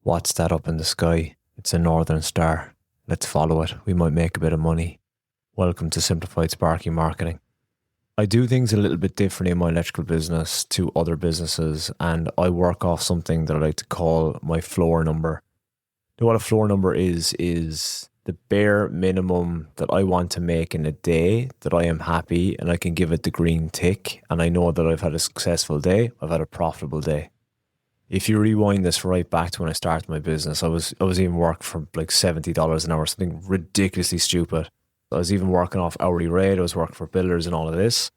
What's that up in the sky? It's a northern star. Let's follow it. We might make a bit of money. Welcome to Simplified Sparking Marketing. I do things a little bit differently in my electrical business to other businesses, and I work off something that I like to call my floor number. Now, what a floor number is the bare minimum that I want to make in a day that I am happy and I can give it the green tick, and I know that I've had a successful day, I've had a profitable day. If you rewind this right back to when I started my business, I was even working for like $70 an hour, something ridiculously stupid. I was even working off hourly rate. I was working for builders and all of this.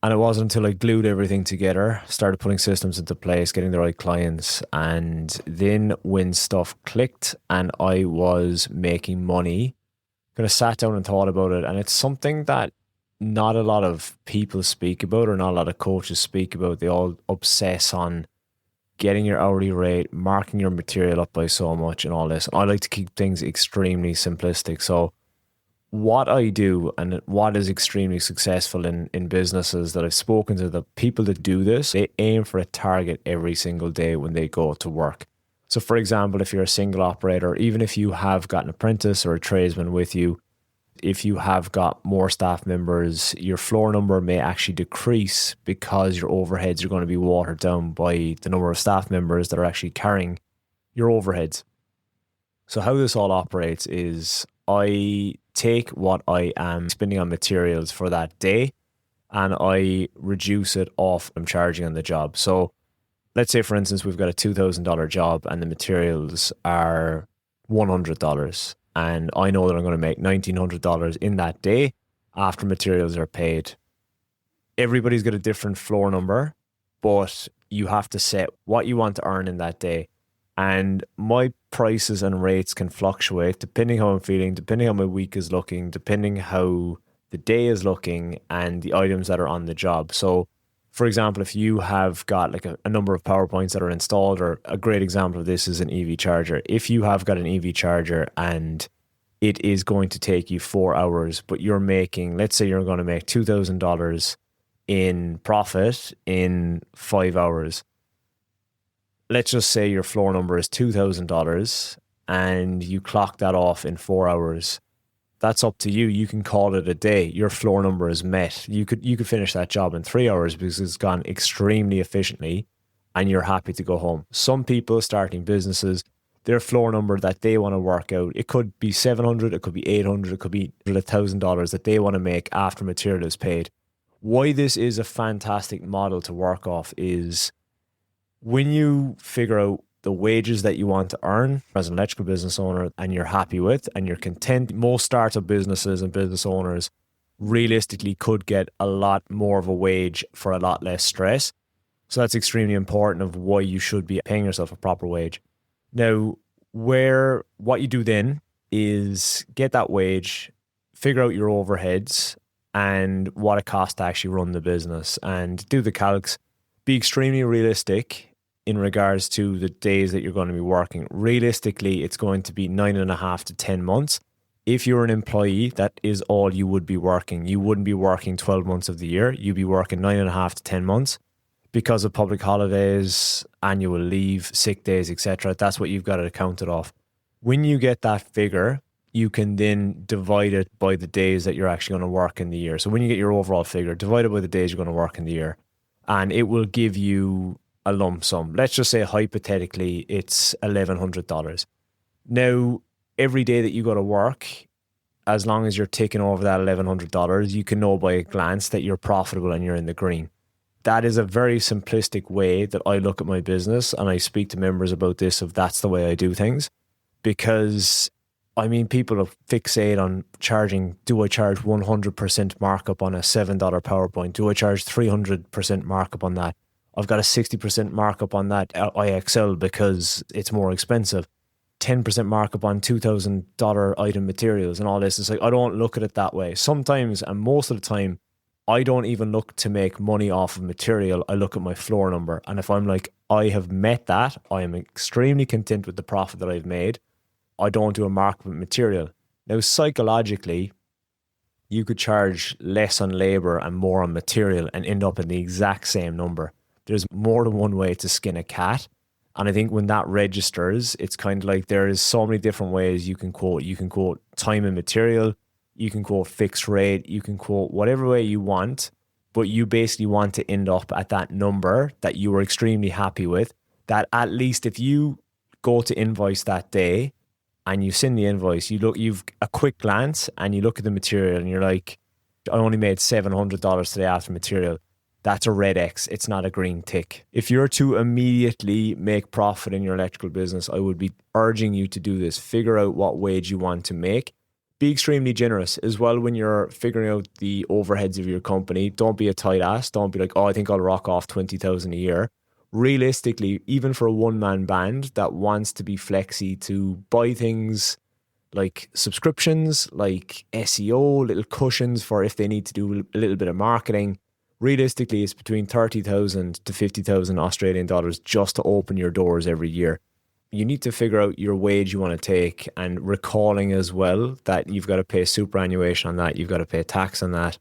And it wasn't until I glued everything together, started putting systems into place, getting the right clients. And then when stuff clicked and I was making money, kind of sat down and thought about it. And it's something that not a lot of people speak about, or not a lot of coaches speak about. They all obsess on getting your hourly rate, marking your material up by so much and all this. And I like to keep things extremely simplistic. So what I do and what is extremely successful in businesses that I've spoken to, the people that do this, they aim for a target every single day when they go to work. So for example, if you're a single operator, even if you have got an apprentice or a tradesman with you, if you have got more staff members, your floor number may actually decrease because your overheads are going to be watered down by the number of staff members that are actually carrying your overheads. So how this all operates is I take what I am spending on materials for that day and I reduce it off I'm charging on the job. So let's say, for instance, we've got a $2,000 job and the materials are $100. And I know that I'm going to make $1,900 in that day after materials are paid. Everybody's got a different floor number, but you have to set what you want to earn in that day. And my prices and rates can fluctuate depending how I'm feeling, depending how my week is looking, depending how the day is looking and the items that are on the job. So for example, if you have got like a number of PowerPoints that are installed, or a great example of this is an EV charger. If you have got an EV charger and it is going to take you 4 hours, but you're making, let's say you're going to make $2,000 in profit in 5 hours. Let's just say your floor number is $2,000 and you clock that off in 4 hours. That's up to you. You can call it a day. Your floor number is met. You could finish that job in 3 hours because it's gone extremely efficiently and you're happy to go home. Some people starting businesses, their floor number that they want to work out, it could be 700, it could be 800, it could be $1,000 that they want to make after material is paid. Why this is a fantastic model to work off is when you figure out the wages that you want to earn as an electrical business owner and you're happy with and you're content, most startup businesses and business owners realistically could get a lot more of a wage for a lot less stress. So that's extremely important of why you should be paying yourself a proper wage. Now, what you do then is get that wage, figure out your overheads and what it costs to actually run the business and do the calcs. Be extremely realistic in regards to the days that you're going to be working. Realistically, it's going to be 9.5 to 10 months. If you're an employee, that is all you would be working. You wouldn't be working 12 months of the year. You'd be working 9.5 to 10 months because of public holidays, annual leave, sick days, etc. That's what you've got to count it off. When you get that figure, you can then divide it by the days that you're actually going to work in the year. So when you get your overall figure, divide it by the days you're going to work in the year, and it will give you a lump sum. Let's just say hypothetically it's $1,100. Now, every day that you go to work, as long as you're taking over that $1,100, you can know by a glance that you're profitable and you're in the green. That is a very simplistic way that I look at my business, and I speak to members about this of that's the way I do things. Because I mean, people are fixated on charging. Do I charge 100% markup on a $7 PowerPoint? Do I charge 300% markup on that? I've got a 60% markup on that IXL because it's more expensive. 10% markup on $2,000 item materials and all this. It's like, I don't look at it that way. Sometimes, and most of the time, I don't even look to make money off of material. I look at my floor number. And if I'm like, I have met that, I am extremely content with the profit that I've made. I don't do a markup with material. Now, psychologically, you could charge less on labor and more on material and end up in the exact same number. There's more than one way to skin a cat. And I think when that registers, it's kind of like there is so many different ways you can quote. You can quote time and material, you can quote fixed rate, you can quote whatever way you want, but you basically want to end up at that number that you were extremely happy with, that at least if you go to invoice that day and you send the invoice, you've a quick glance and you look at the material and you're like, I only made $700 today after material. That's a red X. It's not a green tick. If you're to immediately make profit in your electrical business, I would be urging you to do this. Figure out what wage you want to make. Be extremely generous as well when you're figuring out the overheads of your company. Don't be a tight ass. Don't be like, oh, I think I'll rock off 20,000 a year. Realistically, even for a one-man band that wants to be flexy to buy things like subscriptions, like SEO, little cushions for if they need to do a little bit of marketing, realistically, it's between 30,000 to 50,000 Australian dollars just to open your doors every year. You need to figure out your wage you want to take, and recalling as well that you've got to pay superannuation on that, you've got to pay tax on that,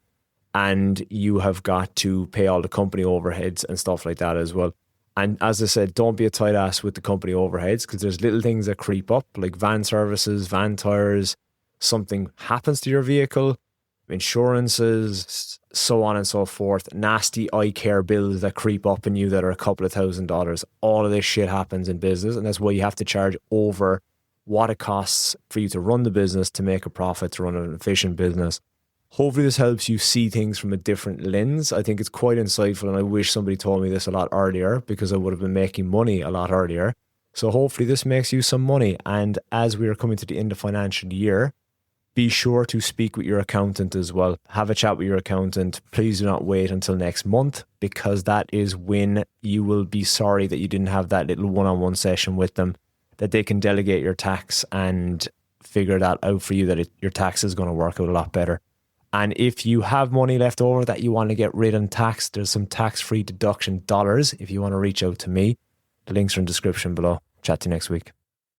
and you have got to pay all the company overheads and stuff like that as well. And as I said, don't be a tight ass with the company overheads, because there's little things that creep up, like van services, van tires, something happens to your vehicle, insurances, so on and so forth, nasty eye care bills that creep up in you that are a couple of $1,000s. All of this shit happens in business, and that's why you have to charge over what it costs for you to run the business, to make a profit, to run an efficient business. Hopefully this helps you see things from a different lens. I think it's quite insightful, and I wish somebody told me this a lot earlier, because I would have been making money a lot earlier. So hopefully this makes you some money. And as we are coming to the end of financial year, be sure to speak with your accountant as well. Have a chat with your accountant. Please do not wait until next month, because that is when you will be sorry that you didn't have that little one-on-one session with them, that they can delegate your tax and figure that out for you, that your tax is going to work out a lot better. And if you have money left over that you want to get rid on tax, there's some tax-free deduction dollars if you want to reach out to me. The links are in the description below. Chat to you next week.